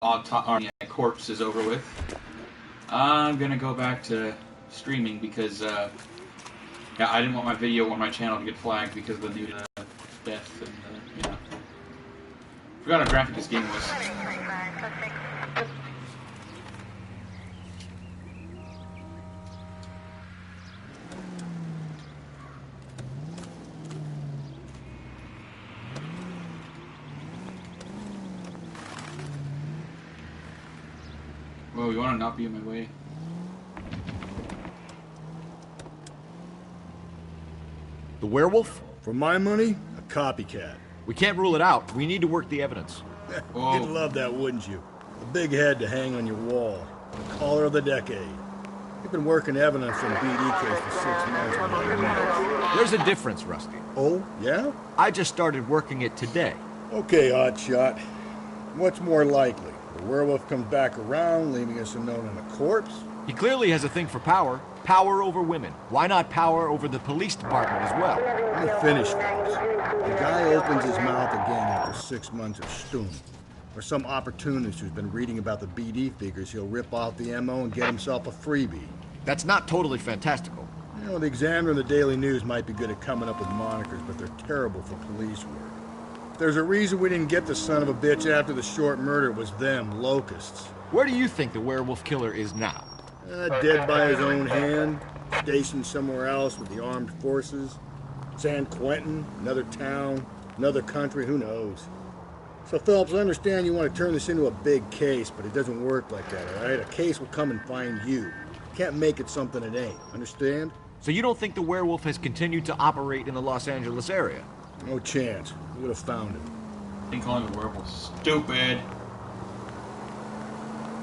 corpse is over with, I'm gonna go back to streaming because yeah, I didn't want my video on my channel to get flagged because of the new death and yeah. Forgot how graphic this game was. Whoa, you want to not be in my way? The werewolf? For my money, a copycat. We can't rule it out. We need to work the evidence. You'd love that, wouldn't you? A big head to hang on your wall. The caller of the decade. You've been working evidence on the BD case for 6 months. There's a difference, Rusty. Oh, yeah? I just started working it today. Okay, Hotshot. What's more likely? The werewolf comes back around, leaving us a note on a corpse? He clearly has a thing for power. Power over women. Why not power over the police department as well? Let me finish, folks. The guy opens his mouth again after 6 months of stewing. Or some opportunist who's been reading about the BD figures, he'll rip off the MO and get himself a freebie. That's not totally fantastical. You know, the Examiner and the Daily News might be good at coming up with monikers, but they're terrible for police work. If there's a reason we didn't get the son of a bitch after the short murder, it was them, locusts. Where do you think the werewolf killer is now? Dead by his own hand, stationed somewhere else with the armed forces. San Quentin, another town, another country, who knows? So, Phelps, I understand you want to turn this into a big case, but it doesn't work like that, all right? A case will come and find you. You can't make it something it ain't, understand? So you don't think the werewolf has continued to operate in the Los Angeles area? No chance. We would have found him. I think calling the werewolf stupid.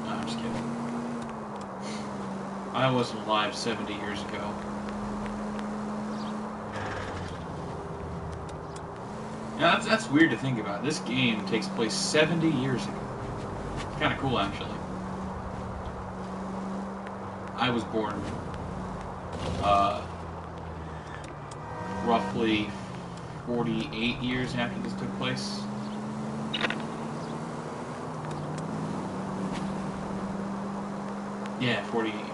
No, I'm just kidding. I wasn't alive 70 years ago. Yeah, that's weird to think about. This game takes place 70 years ago. It's kind of cool, actually. I was born roughly 48 years after this took place. Yeah, 48 years.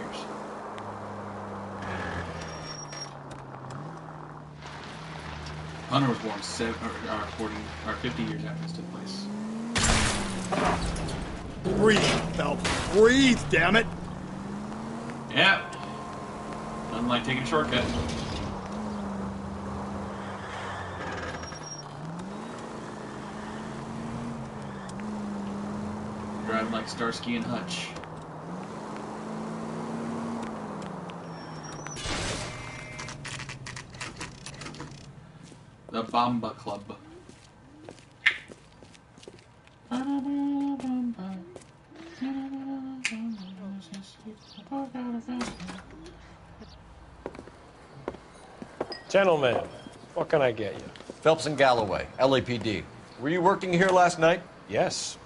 Hunter was born 50 years after this took place. Breathe, Phelps. Breathe, damn it! Yeah. Nothing like taking a shortcut. Driving like Starsky and Hutch. The Bamba Club. Gentlemen, what can I get you? Phelps and Galloway, LAPD. Were you working here last night? Yes.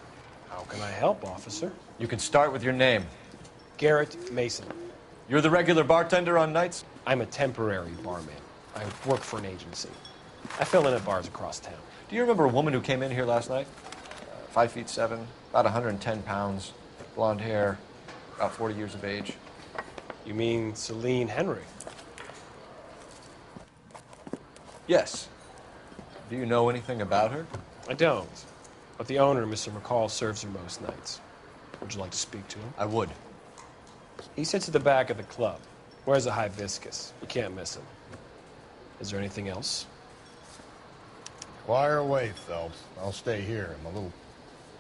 How can I help, officer? You can start with your name. Garrett Mason. You're the regular bartender on nights? I'm a temporary barman. I work for an agency. I fill in at bars across town. Do you remember a woman who came in here last night? 5'7", about 110 pounds, blonde hair, about 40 years of age. You mean Celine Henry? Yes. Do you know anything about her? I don't. But the owner, Mr. McCall, serves her most nights. Would you like to speak to him? I would. He sits at the back of the club. Wears a hibiscus. You can't miss him. Is there anything else? Fire away, Phelps. I'll stay here. I'm a little...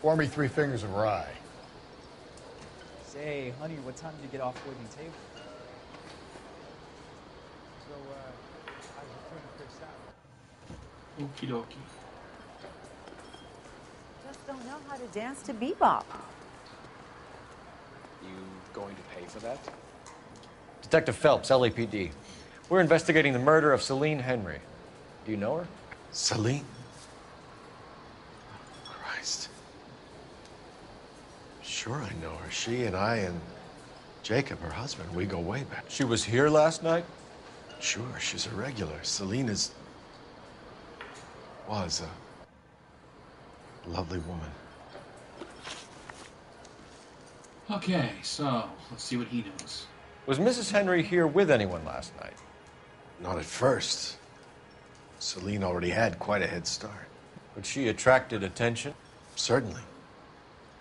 Pour me 3 fingers of rye. Say, honey, what time did you get off waiting table? So, I was doing a quick salad. Doki-doki. Just don't know how to dance to bebop. You going to pay for that? Detective Phelps, LAPD. We're investigating the murder of Celine Henry. Do you know her? Celine? Christ. Sure I know her. She and I and Jacob, her husband, we go way back. She was here last night? Sure, she's a regular. Celine was a lovely woman. Okay, so let's see what he knows. Was Mrs. Henry here with anyone last night? Not at first. Celine already had quite a head start. But she attracted attention? Certainly.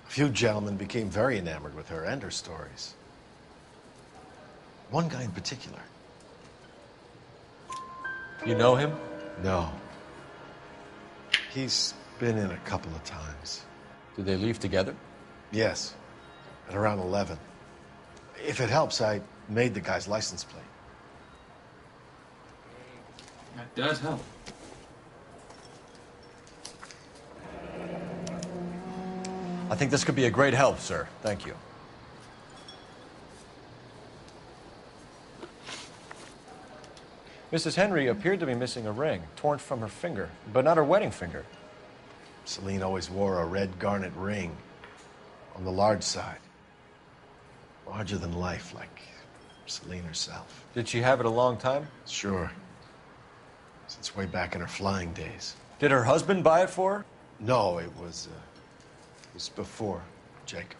A few gentlemen became very enamored with her and her stories. One guy in particular. You know him? No. He's been in a couple of times. Did they leave together? Yes. At around 11. If it helps, I made the guy's license plate. That does help. I think this could be a great help, sir. Thank you. Mrs. Henry appeared to be missing a ring, torn from her finger, but not her wedding finger. Celine always wore a red garnet ring on the large side. Larger than life, like Celine herself. Did she have it a long time? Sure. Since way back in her flying days. Did her husband buy it for her? No, it was before Jacob.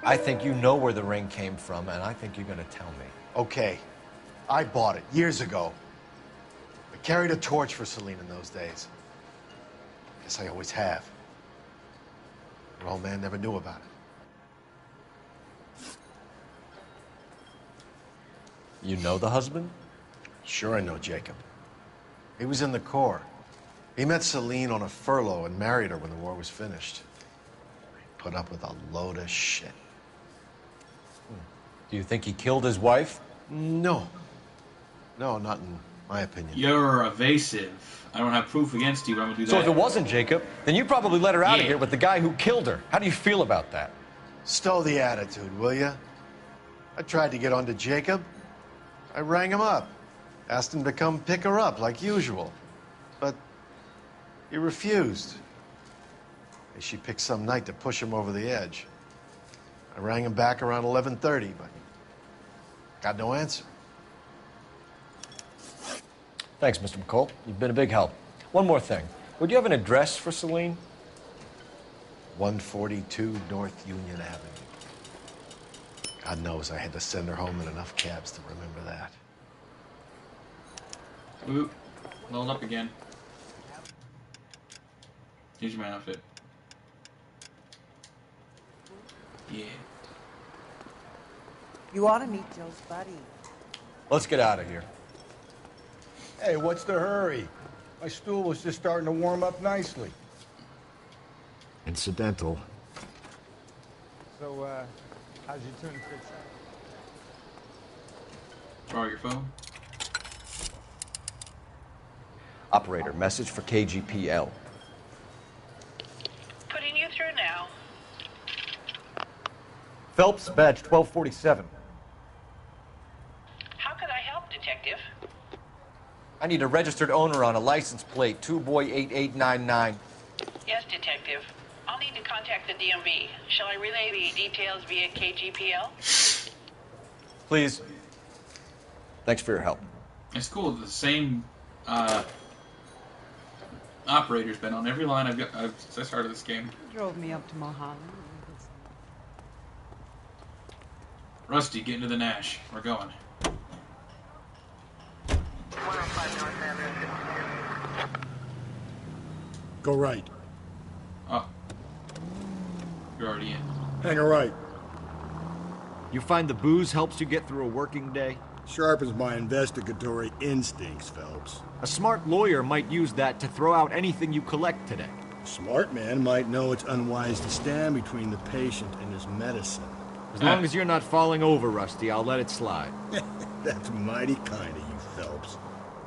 I think you know where the ring came from, and I think you're going to tell me. Okay. I bought it years ago. I carried a torch for Celine in those days. Guess I always have. Her old man never knew about it. You know the husband? Sure I know Jacob. He was in the Corps. He met Celine on a furlough and married her when the war was finished. He put up with a load of shit. Do you think he killed his wife? No. No, not in my opinion. You're evasive. I don't have proof against you, but I'm gonna do that. So if it wasn't Jacob, then you probably let her out of Yeah. here with the guy who killed her. How do you feel about that? Stow the attitude, will ya? I tried to get onto Jacob. I rang him up. Asked him to come pick her up, like usual. But he refused. She picked some night to push him over the edge. I rang him back around 11:30, but got no answer. Thanks, Mr. McCall. You've been a big help. One more thing. Would you have an address for Celine? 142 North Union Avenue. God knows I had to send her home in enough cabs to remember that. Oop. Leveled up again. Here's my outfit. Yeah. You ought to meet Joe's buddy. Let's get out of here. Hey, what's the hurry? My stool was just starting to warm up nicely. Incidental. So, how's your tuna fish? Borrow your phone. Operator, message for KGPL. Putting you through now. Phelps, badge 1247. How could I help, Detective? I need a registered owner on a license plate, 2boy8899. Yes, Detective. I'll need to contact the DMV. Shall I relay the details via KGPL? Please. Thanks for your help. It's cool. The same operator's been on every line I've got since I started this game. Drove me up to Mulholland. Rusty, get into the Nash. We're going. Go right. Oh. You're already in. Hang a right. You find the booze helps you get through a working day? Sharpens my investigatory instincts, Phelps. A smart lawyer might use that to throw out anything you collect today. A smart man might know it's unwise to stand between the patient and his medicine. As long as you're not falling over, Rusty, I'll let it slide. That's mighty kind of you, Phelps.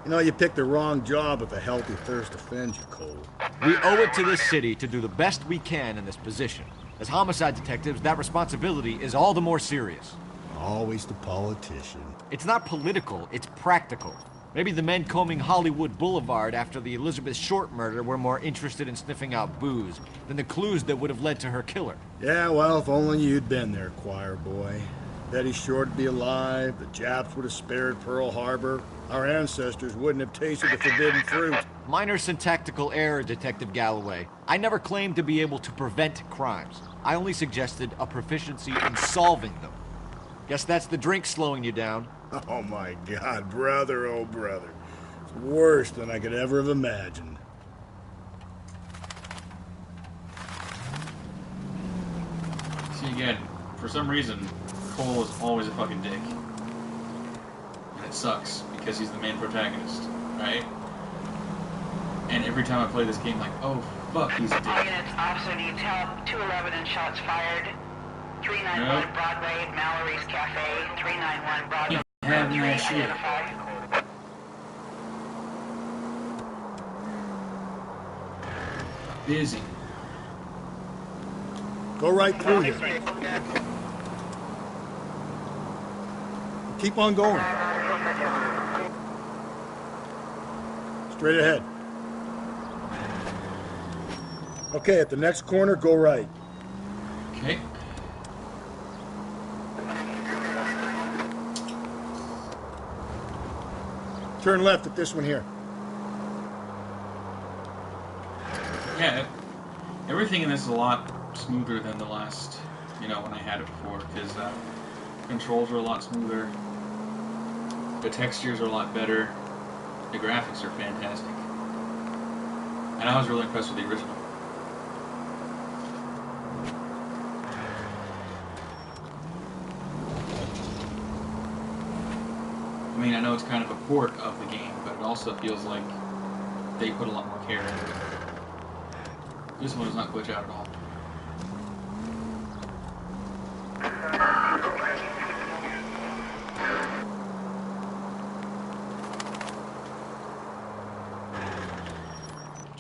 You know, you picked the wrong job if a healthy thirst offends you, Cole. We owe it to this city to do the best we can in this position. As homicide detectives, that responsibility is all the more serious. Always the politician. It's not political, it's practical. Maybe the men combing Hollywood Boulevard after the Elizabeth Short murder were more interested in sniffing out booze than the clues that would have led to her killer. Yeah, well, if only you'd been there, choir boy. Betty Short would be alive, the Japs would have spared Pearl Harbor, our ancestors wouldn't have tasted the forbidden fruit. Minor syntactical error, Detective Galloway. I never claimed to be able to prevent crimes. I only suggested a proficiency in solving them. Guess that's the drink slowing you down. Oh my God, brother, oh brother. It's worse than I could ever have imagined. See, again, for some reason, Cole is always a fucking dick. And it sucks, because he's the main protagonist, right? And every time I play this game, like, oh, fuck, he's a dick. All units, officer detail, 211 and shots fired. 391 Nope. Broadway, Mallory's Cafe, 391 Broadway. Having that shit. Identified. Busy. Go right through here. Keep on going. Straight ahead. Okay, at the next corner, go right. Okay. Turn left at this one here. Yeah, everything in this is a lot smoother than the last, when I had it before, because controls are a lot smoother, the textures are a lot better, the graphics are fantastic, and I was really impressed with the original. I mean, I know it's kind of a port of the game, but it also feels like they put a lot more care into it. This one does not glitch out at all.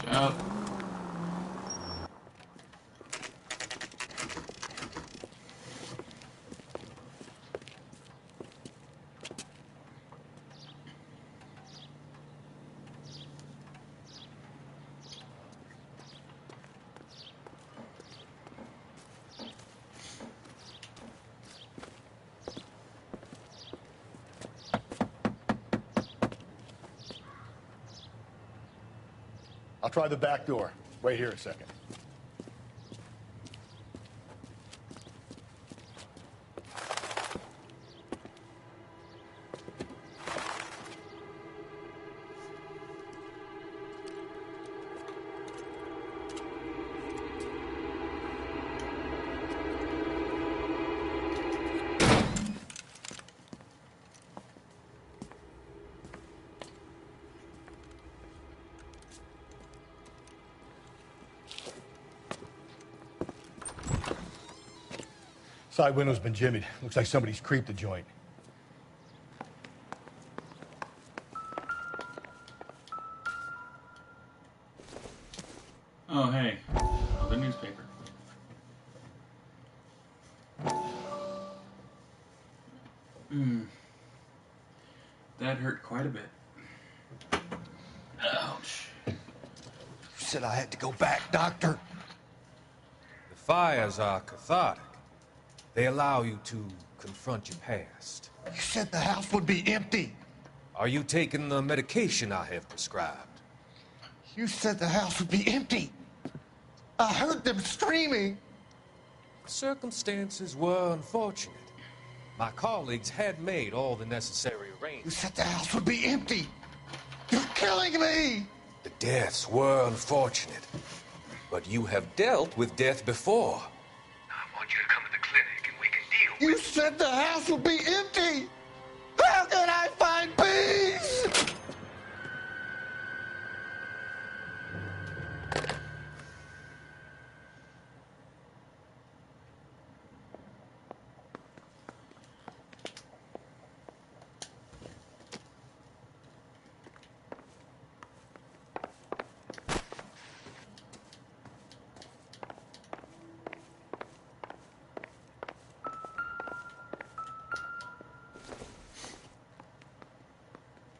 Watch out. I'll try the back door. Wait here a second. Side window's been jimmied. Looks like somebody's creeped the joint. Oh, hey. Oh, the newspaper. That hurt quite a bit. Ouch. You said I had to go back, Doctor. The fires are cathartic. They allow you to confront your past. You said the house would be empty. Are you taking the medication I have prescribed? You said the house would be empty. I heard them screaming. Circumstances were unfortunate. My colleagues had made all the necessary You arrangements. said the house would be empty. You're killing me. The deaths were unfortunate. But you have dealt with death before. I want you to come to the clinic and we can deal You said the house would be empty. How can I find peace?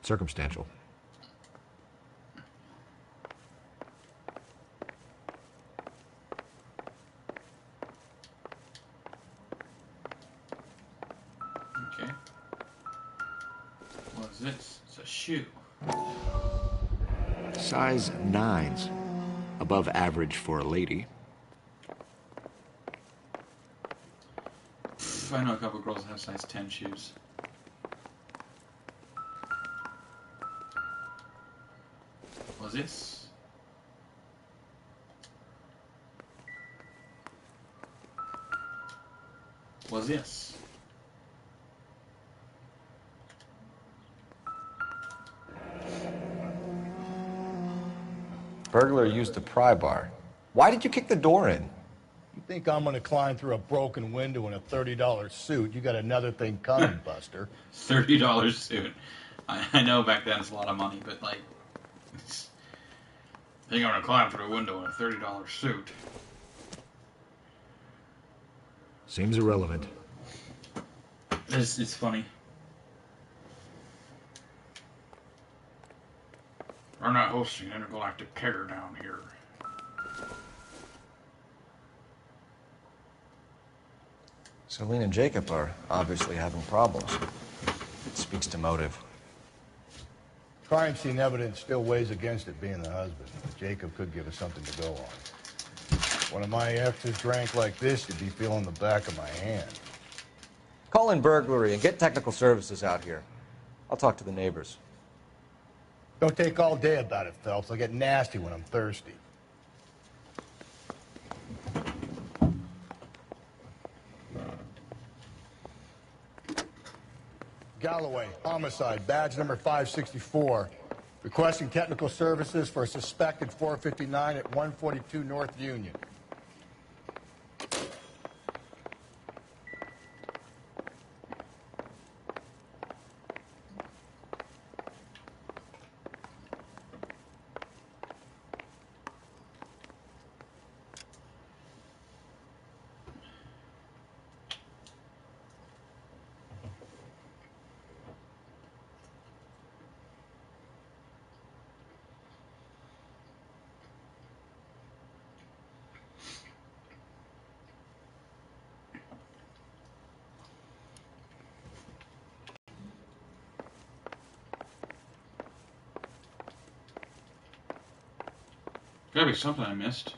Circumstantial. Okay. What is this? It's a shoe. Size 9s. Above average for a lady. I know a couple girls that have size 10 shoes. What's this? What's this? Burglar used the pry bar. Why did you kick the door in? You think I'm gonna climb through a broken window in a $30 suit? You got another thing coming, Buster. $30 suit. I know back then it's a lot of money, but like, I think I'm gonna climb through a window in a $30 suit. Seems irrelevant. It's funny. We're not hosting an intergalactic teardown here. Celine and Jacob are obviously having problems. It speaks to motive. Crime scene evidence still weighs against it being the husband. Jacob could give us something to go on. One of my exes drank like this, you'd be feeling the back of my hand. Call in burglary and get technical services out here. I'll talk to the neighbors. Don't take all day about it, Phelps. I'll get nasty when I'm thirsty. Galloway, homicide, badge number 564. Requesting technical services for a suspected 459 at 142 North Union. Gotta be something I missed.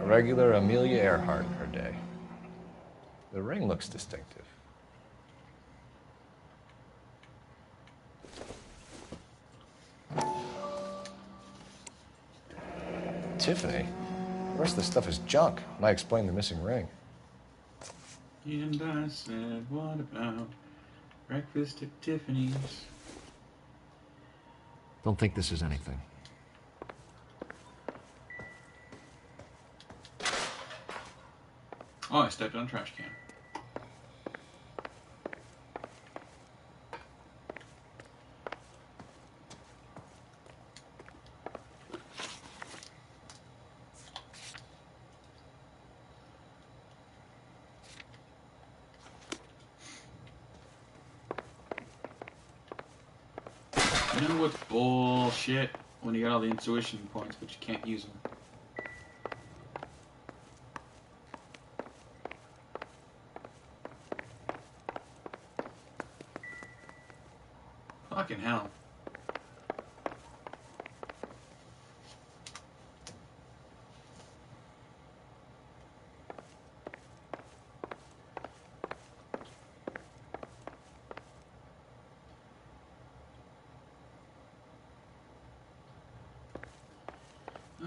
Regular Amelia Earhart in her day. The ring looks distinctive. Tiffany? The rest of the stuff is junk. Might explain the missing ring. And I said, what about breakfast at Tiffany's? Don't think this is anything. Oh, I stepped on a trash can. You know what's bullshit? When you got all the intuition points, but you can't use them. Fucking hell.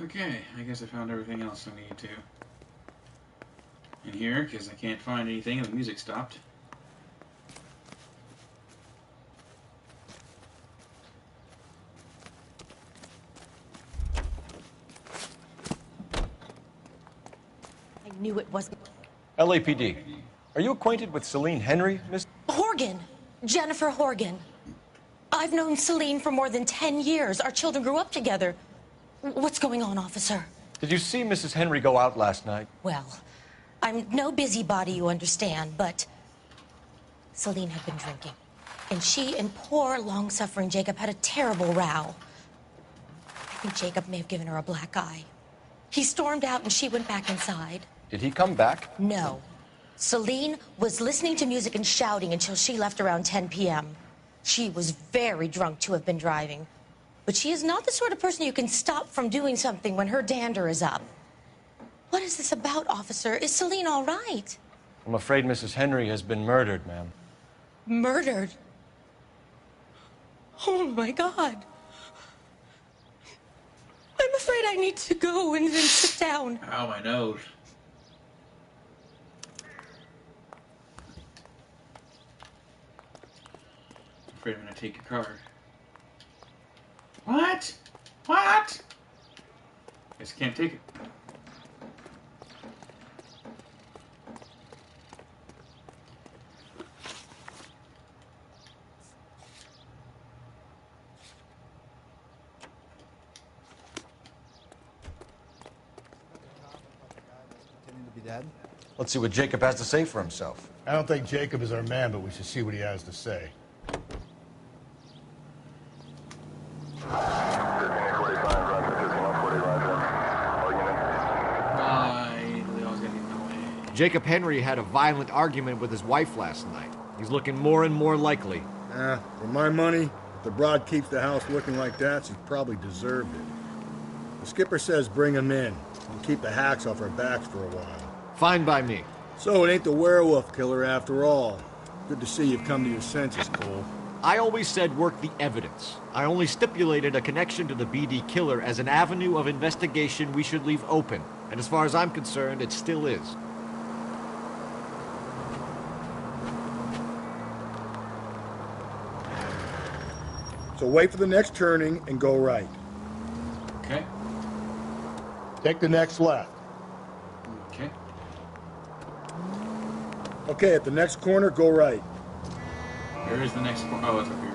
Okay, I guess I found everything else I need to. In here, because I can't find anything and the music stopped. I knew it wasn't. LAPD. Are you acquainted with Celine Henry, Miss? Horgan! Jennifer Horgan. I've known Celine for more than 10 years. Our children grew up together. What's going on, officer? Did you see Mrs. Henry go out last night? Well, I'm no busybody, you understand, but Celine had been drinking. And she and poor, long-suffering Jacob had a terrible row. I think Jacob may have given her a black eye. He stormed out and she went back inside. Did he come back? No. Celine was listening to music and shouting until she left around 10 p.m. She was very drunk to have been driving. But she is not the sort of person you can stop from doing something when her dander is up. What is this about, officer? Is Celine all right? I'm afraid Mrs. Henry has been murdered, ma'am. Murdered? Oh, my God. I'm afraid I need to go and then sit down. Ow, my nose. I'm afraid I'm gonna take your car. What? What? Guess I can't take it. Let's see what Jacob has to say for himself. I don't think Jacob is our man, but we should see what he has to say. Jacob Henry had a violent argument with his wife last night. He's looking more and more likely. For my money, if the broad keeps the house looking like that, she probably deserved it. The skipper says bring him in. We'll keep the hacks off our backs for a while. Fine by me. So it ain't the werewolf killer after all. Good to see you've come to your senses, Cole. I always said work the evidence. I only stipulated a connection to the BD killer as an avenue of investigation we should leave open. And as far as I'm concerned, it still is. So wait for the next turning and go right. Okay. Take the next left. Okay. Okay, at the next corner, go right. Where is the next corner? Oh, it's up here.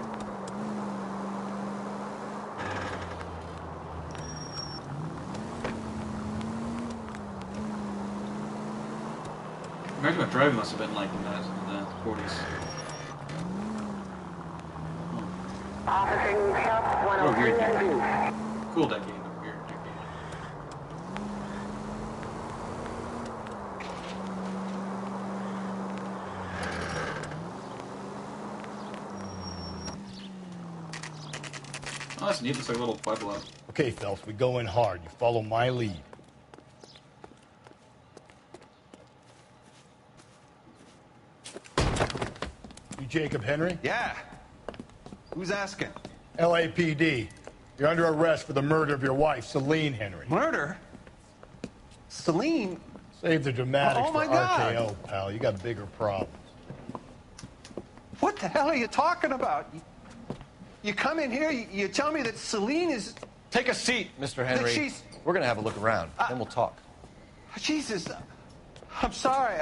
Imagine what driving must have been like in the 40s. Oh, weird decade. Cool decade, but weird decade. Oh, that's neat. Looks like a little pueblo. Okay, Phelps, we go in hard. You follow my lead. You Jacob Henry? Yeah. Who's asking? LAPD. You're under arrest for the murder of your wife, Celine Henry. Murder? Celine? Save the dramatics Oh, my for God. RKO, pal. You got bigger problems. What the hell are you talking about? You come in here, you tell me that Celine is... Take a seat, Mr. Henry. she's- We're going to have a look around, then we'll talk. Jesus, I'm sorry.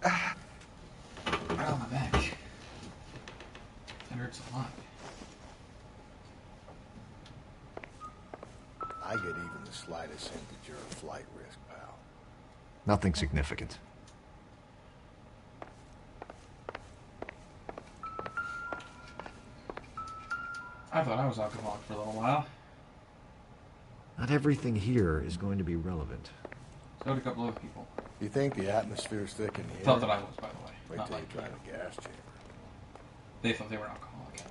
Ow, my back. That hurts a lot. I get even the slightest hint that you're a flight risk, pal. Nothing significant. I thought I was alcoholic for a little while. Not everything here is going to be relevant. So did a couple other people. You think the atmosphere's thick in the air? Thought that I was, by the way. Wait Not till like you try the gas chamber. they thought they were alcoholic.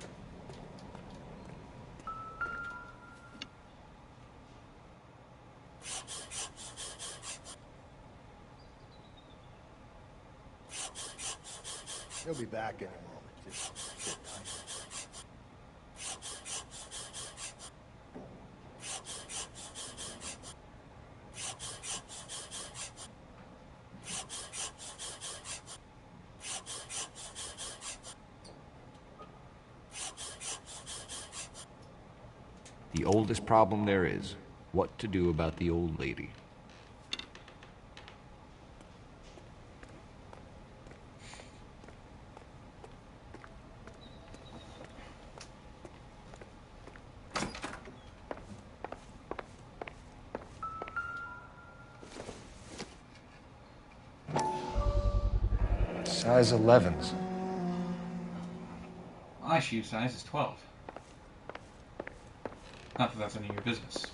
He'll be back in a moment. Just sit tight. The oldest problem there is, what to do about the old lady. Size 11s. My shoe size is 12. Not that that's any of your business.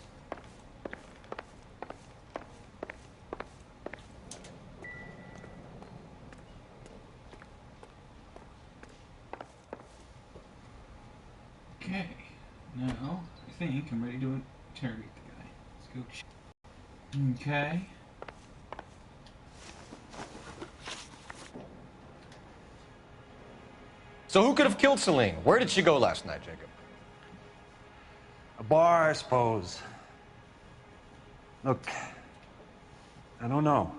Okay, now I think I'm ready to interrogate the guy. Let's go. Okay. So who could have killed Celine? Where did she go last night, Jacob? A bar, I suppose. Look, I don't know.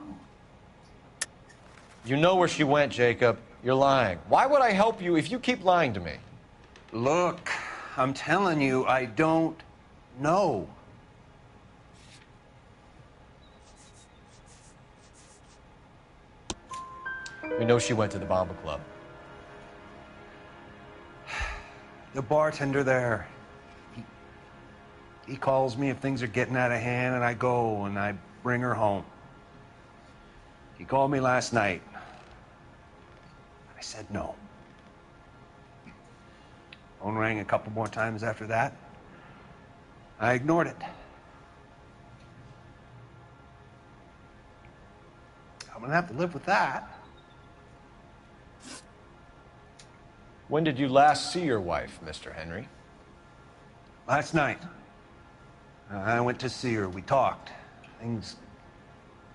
You know where she went, Jacob. You're lying. Why would I help you if you keep lying to me? Look, I'm telling you, I don't know. We know she went to the Bomba Club. The bartender there, he calls me if things are getting out of hand, and I go and I bring her home. He called me last night. I said no. Phone rang a couple more times after that. I ignored it. I'm gonna have to live with that. When did you last see your wife, Mr. Henry? Last night. I went to see her. We talked. Things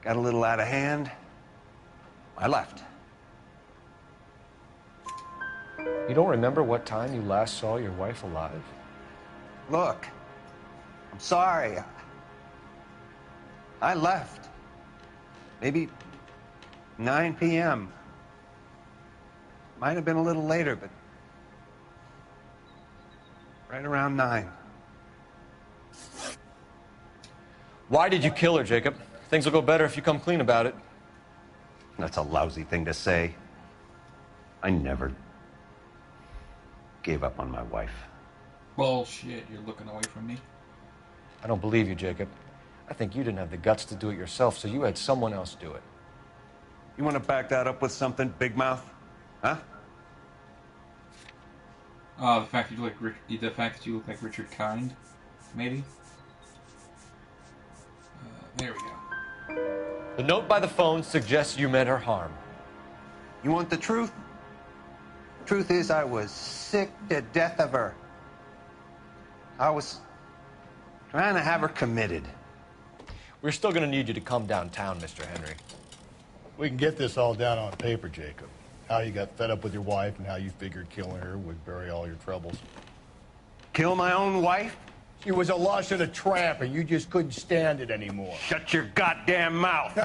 got a little out of hand. I left. You don't remember what time you last saw your wife alive? Look, I'm sorry. I left. Maybe 9 p.m. Might have been a little later, but right around 9. Why did you kill her, Jacob? Things will go better if you come clean about it. That's a lousy thing to say. I never gave up on my wife. Bullshit, you're looking away from me. I don't believe you, Jacob. I think you didn't have the guts to do it yourself, so you had someone else do it. You want to back that up with something, big mouth? Huh? The fact that you look like Richard Kind, maybe. There we go. The note by the phone suggests you meant her harm. You want the truth? Truth is, I was sick to death of her. I was trying to have her committed. We're still going to need you to come downtown, Mr. Henry. We can get this all down on paper, Jacob. How you got fed up with your wife and how you figured killing her would bury all your troubles. Kill my own wife? She was a lush and a tramp, and you just couldn't stand it anymore. Shut your goddamn mouth.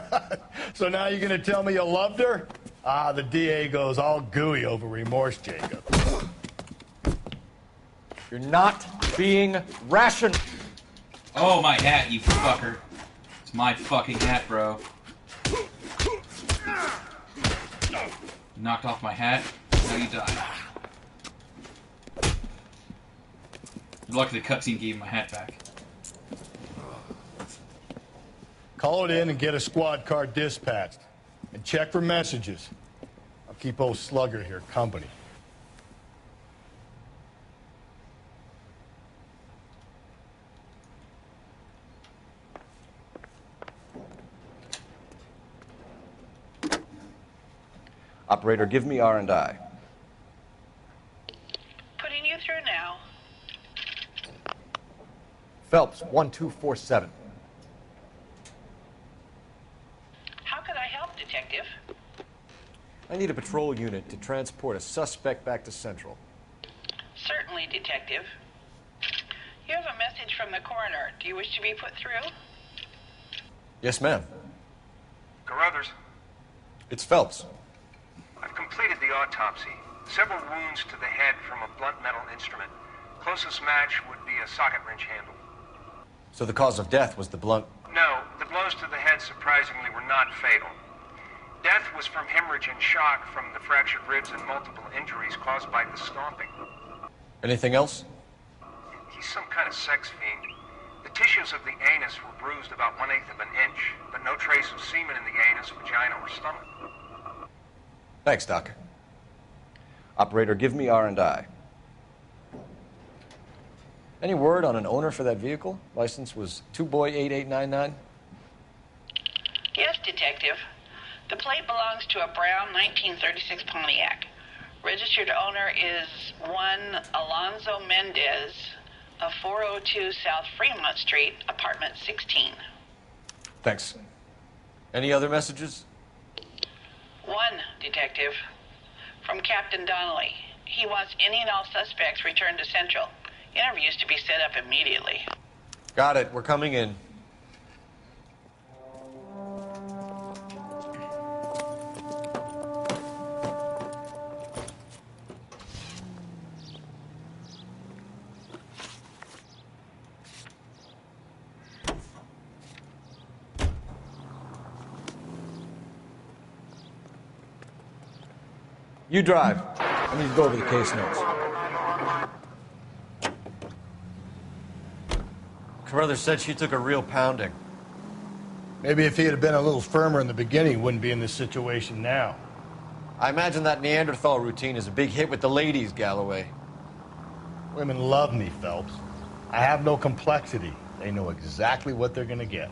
So now you're going to tell me you loved her? Ah, the DA goes all gooey over remorse, Jacob. You're not being rational. Oh, my hat, you fucker. It's my fucking hat, bro. You knocked off my hat, now you die. You're lucky the cutscene gave my hat back. Call it in and get a squad car dispatched. And check for messages. I'll keep old Slugger here company. Operator, give me R&I. Putting you through now. Phelps, 1247. How could I help, Detective? I need a patrol unit to transport a suspect back to Central. Certainly, Detective. You have a message from the coroner. Do you wish to be put through? Yes, ma'am. Carruthers, It's Phelps. I've completed the autopsy. Several wounds to the head from a blunt metal instrument. Closest match would be a socket wrench handle. So the cause of death was the blunt... No, the blows to the head surprisingly were not fatal. Death was from hemorrhage and shock from the fractured ribs and multiple injuries caused by the stomping. Anything else? He's some kind of sex fiend. The tissues of the anus were bruised about 1/8 of an inch, but no trace of semen in the anus, vagina, or stomach. Thanks, Doc. Operator, give me R&I. Any word on an owner for that vehicle? License was 2boy8899. Yes, Detective. The plate belongs to a brown 1936 Pontiac. Registered owner is one Alonzo Mendez of 402 South Fremont Street, apartment 16. Thanks. Any other messages? One, Detective. From Captain Donnelly. He wants any and all suspects returned to Central. Interviews to be set up immediately. Got it. We're coming in. You drive. I need to go over the case notes. Carruthers said she took a real pounding. Maybe if he had been a little firmer in the beginning, he wouldn't be in this situation now. I imagine that Neanderthal routine is a big hit with the ladies, Galloway. Women love me, Phelps. I have no complexity. They know exactly what they're gonna get.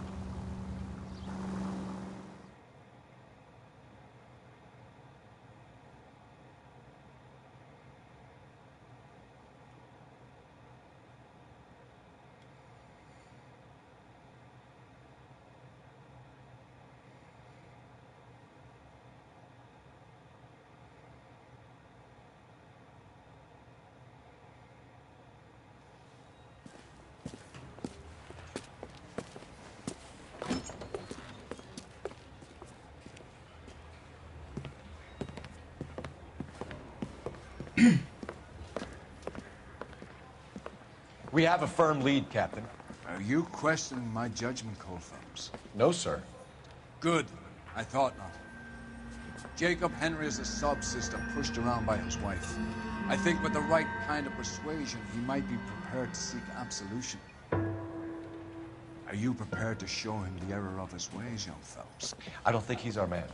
We have a firm lead, Captain. Are you questioning my judgment call, Phelps? No, sir. Good. I thought not. Jacob Henry is a sob-sister pushed around by his wife. I think with the right kind of persuasion, he might be prepared to seek absolution. Are you prepared to show him the error of his ways, young Phelps? I don't think he's our man.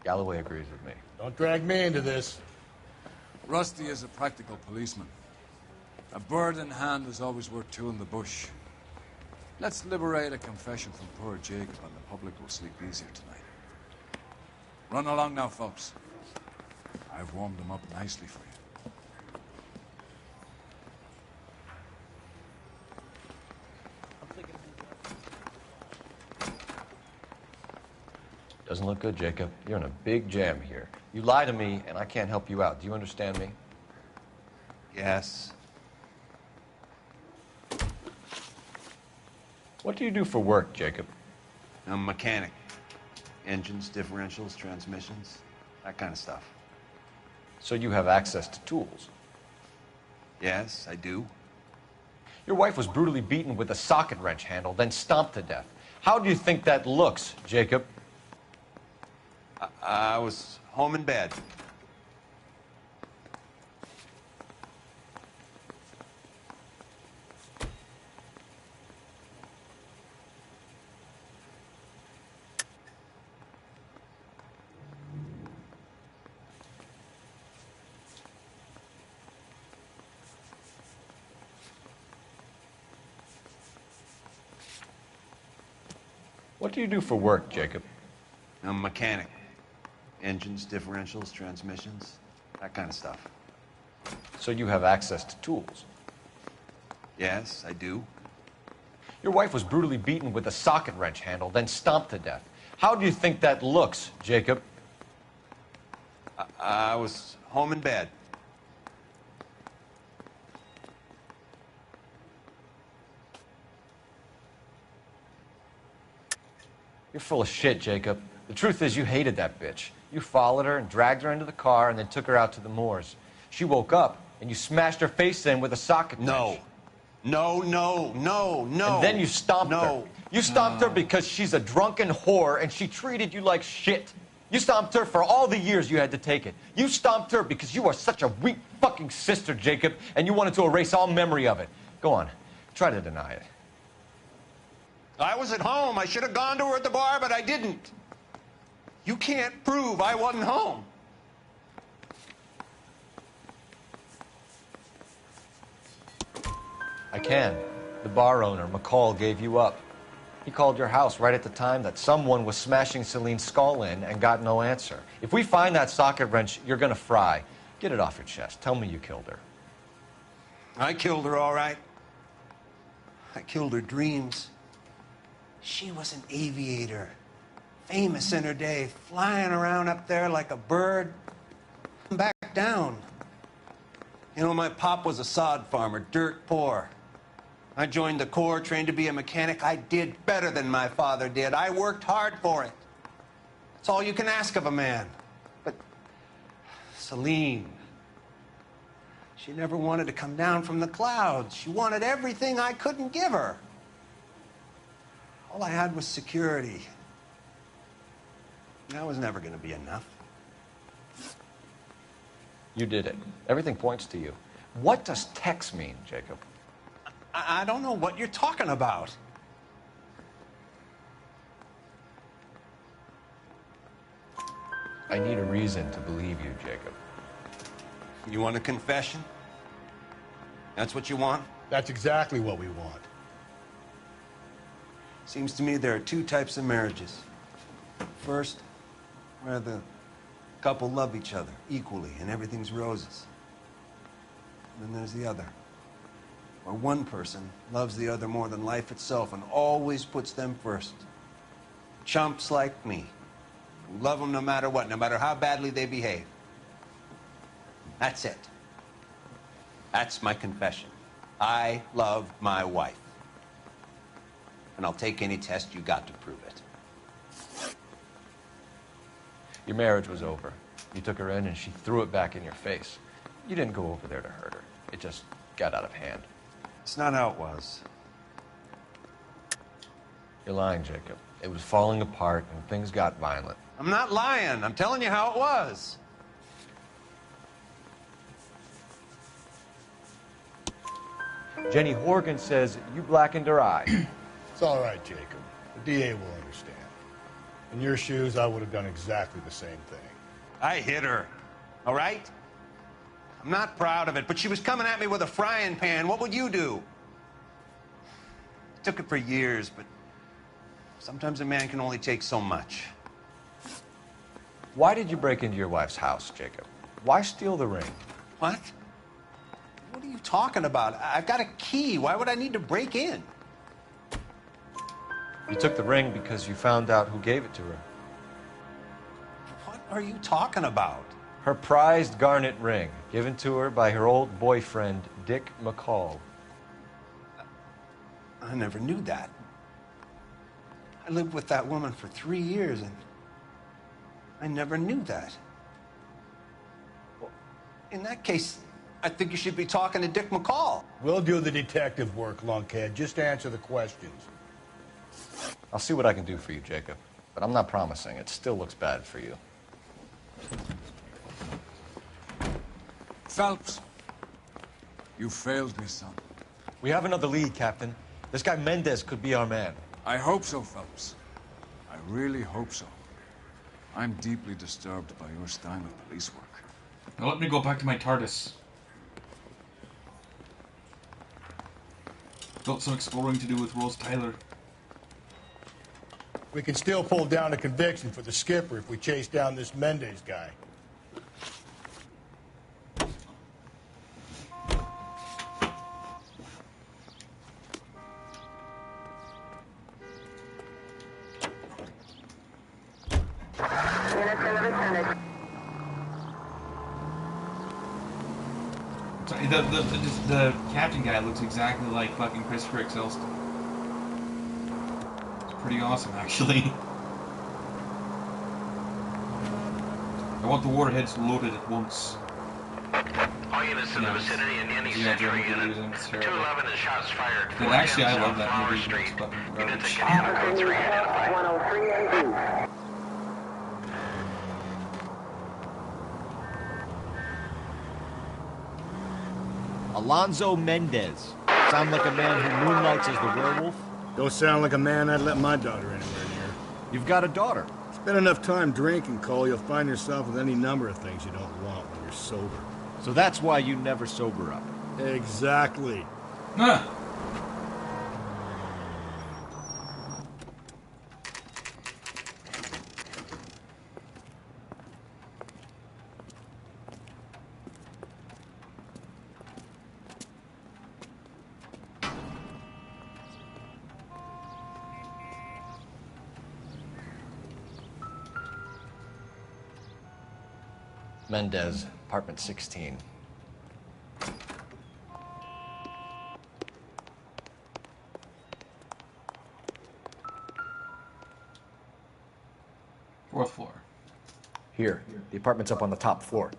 Galloway agrees with me. Don't drag me into this. Rusty is a practical policeman. A bird in hand is always worth two in the bush. Let's liberate a confession from poor Jacob, and the public will sleep easier tonight. Run along now, folks. I've warmed them up nicely for you. Doesn't look good, Jacob. You're in a big jam here. You lie to me, and I can't help you out. Do you understand me? Yes. What do you do for work, Jacob? I'm a mechanic. Engines, differentials, transmissions, that kind of stuff. So you have access to tools? Yes, I do. Your wife was brutally beaten with a socket wrench handle, then stomped to death. How do you think that looks, Jacob? I was home in bed. What do you do for work, Jacob? I'm a mechanic. Engines, differentials, transmissions, that kind of stuff. So you have access to tools? Yes, I do. Your wife was brutally beaten with a socket wrench handle, then stomped to death. How do you think that looks, Jacob? I was home in bed. You're full of shit, Jacob. The truth is you hated that bitch. You followed her and dragged her into the car and then took her out to the moors. She woke up and you smashed her face in with a socket wrench. No. No. And then you stomped her. You stomped her because she's a drunken whore and she treated you like shit. You stomped her for all the years you had to take it. You stomped her because you are such a weak fucking sister, Jacob, and you wanted to erase all memory of it. Go on. Try to deny it. I was at home. I should have gone to her at the bar, but I didn't. You can't prove I wasn't home. I can. The bar owner, McCall, gave you up. He called your house right at the time that someone was smashing Celine's skull in and got no answer. If we find that socket wrench, you're gonna fry. Get it off your chest. Tell me you killed her. I killed her, all right. I killed her dreams. She was an aviator, famous in her day, flying around up there like a bird. Back down. You know, my pop was a sod farmer, dirt poor. I joined the Corps, trained to be a mechanic. I did better than my father did. I worked hard for it. That's all you can ask of a man. But Celine, she never wanted to come down from the clouds. She wanted everything I couldn't give her. All I had was security. That was never going to be enough. You did it. Everything points to you. What does Tex mean, Jacob? I don't know what you're talking about. I need a reason to believe you, Jacob. You want a confession? That's what you want? That's exactly what we want. Seems to me there are two types of marriages. First, where the couple love each other equally and everything's roses. And then there's the other, where one person loves the other more than life itself and always puts them first. Chumps like me, who love them no matter what, no matter how badly they behave. That's it. That's my confession. I love my wife. And I'll take any test you got to prove it. Your marriage was over. You took her in and she threw it back in your face. You didn't go over there to hurt her. It just got out of hand. It's not how it was. You're lying, Jacob. It was falling apart and things got violent. I'm not lying. I'm telling you how it was. Jenny Horgan says you blackened her eye. It's all right, Jacob. The DA will understand. In your shoes, I would have done exactly the same thing. I hit her, all right? I'm not proud of it, but she was coming at me with a frying pan. What would you do? I took it for years, but sometimes a man can only take so much. Why did you break into your wife's house, Jacob? Why steal the ring? What? What are you talking about? I've got a key. Why would I need to break in? You took the ring because you found out who gave it to her. What are you talking about? Her prized garnet ring, given to her by her old boyfriend, Dick McCall. I never knew that. I lived with that woman for 3 years, and I never knew that. Well, in that case, I think you should be talking to Dick McCall. We'll do the detective work, lunkhead. Just answer the questions. I'll see what I can do for you, Jacob. But I'm not promising. It still looks bad for you. Phelps, you failed me, son. We have another lead, Captain. This guy Mendez could be our man. I hope so, Phelps. I really hope so. I'm deeply disturbed by your style of police work. Now let me go back to my TARDIS. Got some exploring to do with Rose Tyler. We can still pull down a conviction for the skipper if we chase down this Mendez guy. The captain guy looks exactly like fucking Christopher Eccleston. It's pretty awesome, actually. I want the warheads loaded at once. All units in the vicinity in any Century unit. 211 and shots fired. And actually, I love that movie. It's fucking garbage. Units at Canada Code 3 identified. Alonzo Mendez. Sound like a man who moonlights as the werewolf? Don't sound like a man I'd let my daughter anywhere near. You've got a daughter. Spend enough time drinking, Cole, you'll find yourself with any number of things you don't want when you're sober. So that's why you never sober up. Exactly. Huh. Mendez, apartment 16. Fourth floor. Here. The apartment's up on the top floor.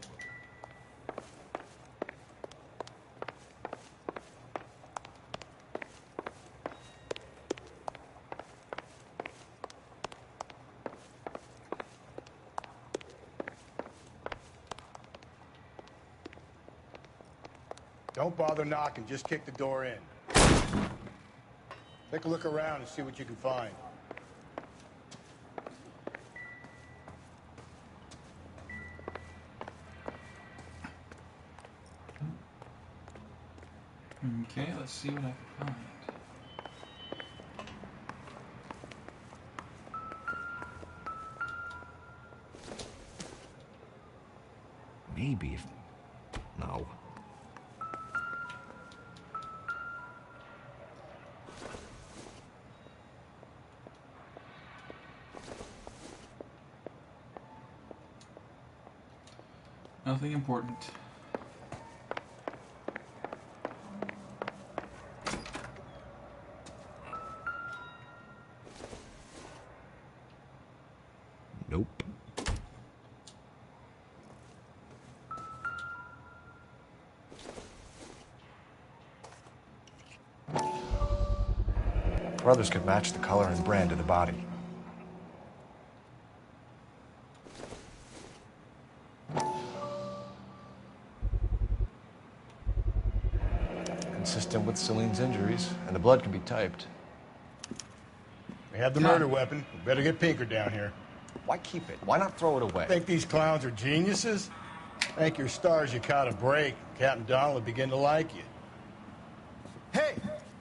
Don't bother knocking, just kick the door in. Take a look around and see what you can find. Okay, let's see what I can find. Maybe if... No. Nothing important. Nope. Brothers could match the color and brand of the body. Consistent with Celine's injuries, and the blood can be typed. We have the murder weapon. We better get Pinker down here. Why keep it? Why not throw it away? Think these clowns are geniuses? Thank your stars you caught a break. Captain Donald will begin to like you. Hey,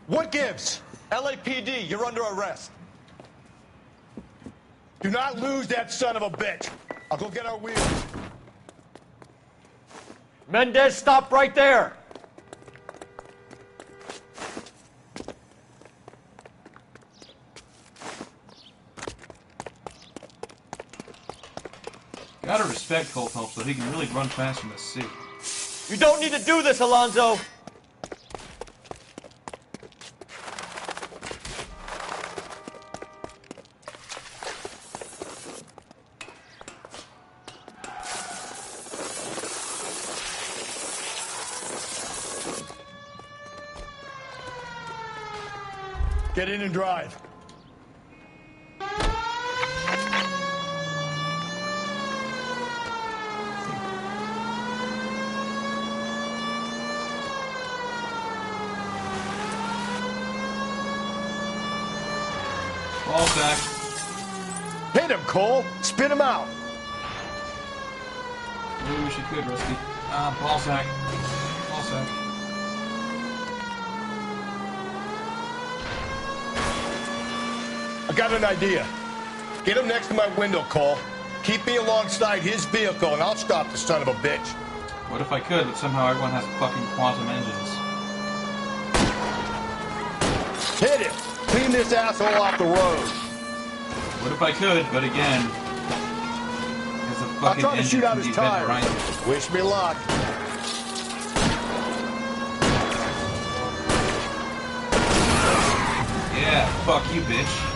what gives? LAPD, you're under arrest. Do not lose that son of a bitch. I'll go get our wheels. Mendez, stop right there! Gotta respect Cole Phelps, so he can really run fast in the city. You don't need to do this, Alonzo! Get in and drive. Ball sack. Hit him, Cole. Spit him out. Maybe wish you could, Rusty. Ball sack. Ball sack. I got an idea. Get him next to my window, Cole. Keep me alongside his vehicle, and I'll stop the son of a bitch. What if I could, but somehow everyone has fucking quantum engines? Hit him! Clean this asshole off the road. What if I could, but again... I'll try to shoot out his tires. Right. Wish me luck. Yeah, fuck you, bitch.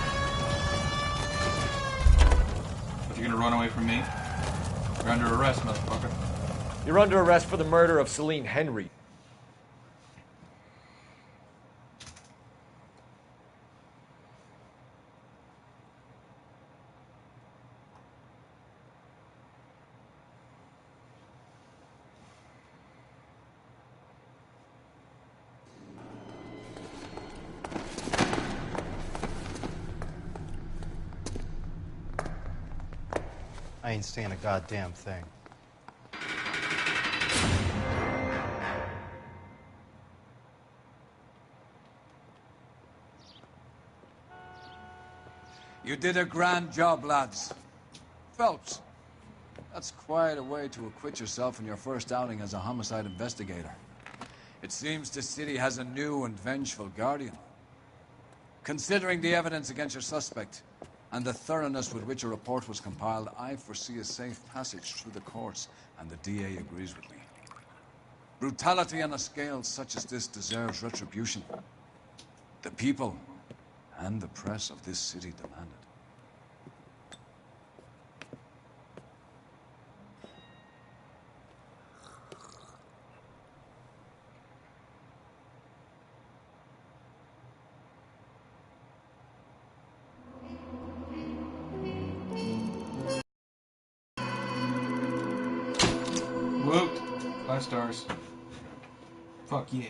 But you're gonna run away from me? You're under arrest, motherfucker. You're under arrest for the murder of Celine Henry. I ain't saying a goddamn thing. You did a grand job, lads. Phelps, that's quite a way to acquit yourself in your first outing as a homicide investigator. It seems the city has a new and vengeful guardian. Considering the evidence against your suspect, and the thoroughness with which a report was compiled, I foresee a safe passage through the courts, and the DA agrees with me. Brutality on a scale such as this deserves retribution. The people and the press of this city demand it. Whoop. 5 stars. Fuck yeah.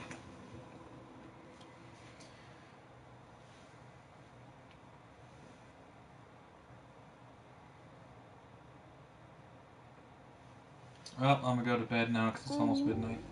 Well, I'm gonna go to bed now because it's almost midnight.